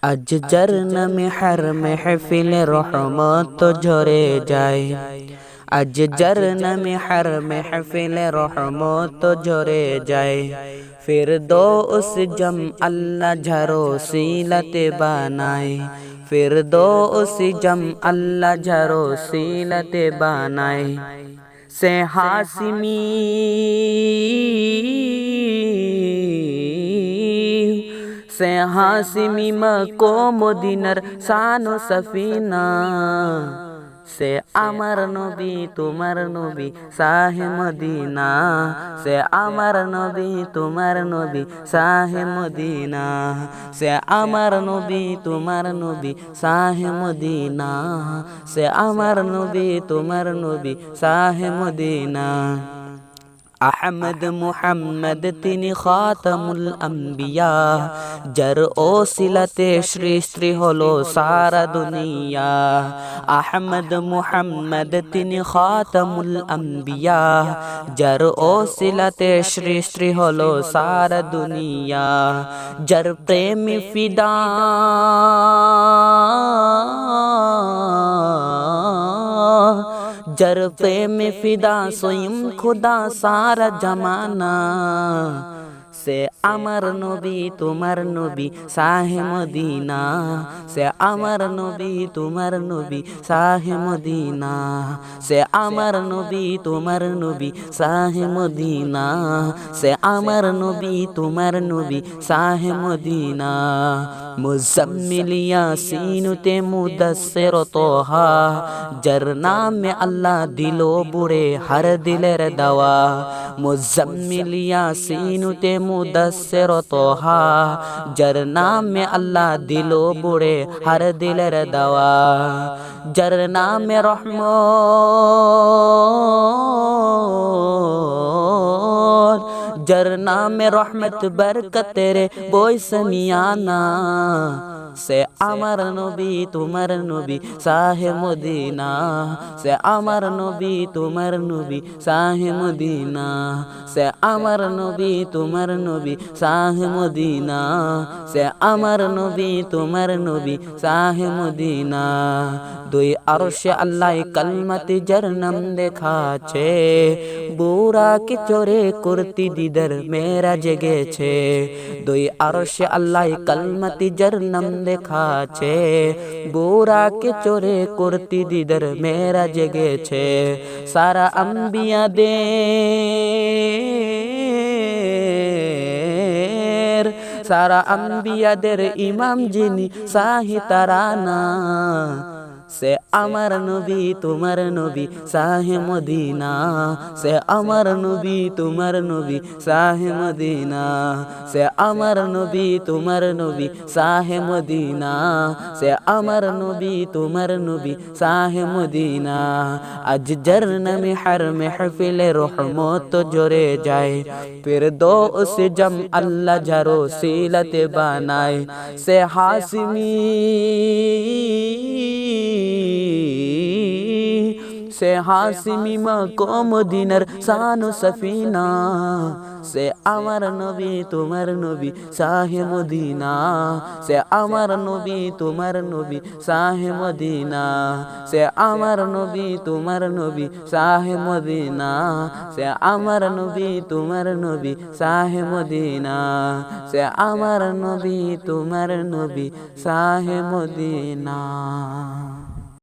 আজ যার নামে হার মেহফিলে রহমত ঝরে যায়। আজ যার নামে হার মেহফিলে রহমত ঝরে যায়। ফিরদৌস জম আল্লাহ ঝারো সিলতে বানায়। ফিরদৌস জম আল্লাহ ঝারো সিলতে বানায়। সে হাসিমি সে হাসিমি মকো মদিনার শানো সফিনা। সে আমার নবী তোমার নবী শাহে মদিনা। সে আমার নবী তোমার নবী শাহে মদিনা। সে আমার নবী তোমার নবী শাহে মদিনা। সে আমার নবী তোমার নবী শাহে মদিনা। আহমদ মুহাম্মদ তিনি খাতামুল আম্বিয়া। যার ওসিলাতে সৃষ্টি হলো সারা দুনিয়া। আহমদ মুহাম্মদ তিনি খাতামুল আম্বিয়া। যার ওসিলাতে সৃষ্টি হলো সারা দুনিয়া। যার প্রেম ফিদা जर प्रेम फिदा स्वयं खुदा सारा जमाना। से আমার নবী তোমার নবী শাহে মদিনা। সে আমার নবী তোমার নবী শাহে মদিনা। সে আমার নবী তোমার নবী শাহে মদিনা। সে আমার নবী তোমার নবী শাহে মদিনা। মুজাম্মিল ইয়াসিন তে মুদাসসির তোহা। যার নামে আল্লাহ দিলো বুড়ে হর দিলের দাওয়া। মুজাম্মিল ইয়াসিন তে মুদাসসির তোহা। যার নামে আল্লাহ দিলো বুড়ে হর দিলের দাওয়া। যার নামে রহমত যার নামে রহমত বরকত তেরে বই সমিয়ানা। সে আমার নবী তোমার নবী শাহে মদিনা। সে আমার নবী তোমার নবী শাহে মদিনা। সে আমার নবী তোমার নবী শাহে মদিনা। সে আমার নবী তোমার নবী শাহে মদিনা। দুই আরশে আল্লাহ কলমত যার নাম দেখাছে। বুরা কে চোরে কুর্তি দিদার মেরা জেগেছে। দুই আরশে আল্লাহ কলমত যার নাম দেখাছে। বুরা কে চোরে কুর্তি দিদার মেরা জেগেছে। সারা আম্বিয়া সারা আম্বিয়াদের ইমাম যিনি শাহি তারানা। সে আমার নবী তোমার নবী শাহে মদিনা। সে আমার নবী তোমার নবী শাহে মদিনা। সে আমার নবী তোমার নবী শাহে মদিনা। সে আমার নবী তোমার নবী শাহে মদিনা। আজ যার নামে হর মেহফিলে রহমত জোরে যায়। ফিরদৌস জম আল্লাহ ঝারো সিলতে বানায়। সে হাসিমি সে হাসিমি মকো মদিনার শানো সফিনা। সে আমার নবী তোমার নবী শাহে মদিনা। সে আমার নবী তোমার নবী শাহে মদিনা। সে আমার নবী তোমার নবী শাহে মদিনা। সে আমার নবী তোমার নবী শাহে মদিনা। সে আমার নবী তোমার নবী শাহে মদিনা।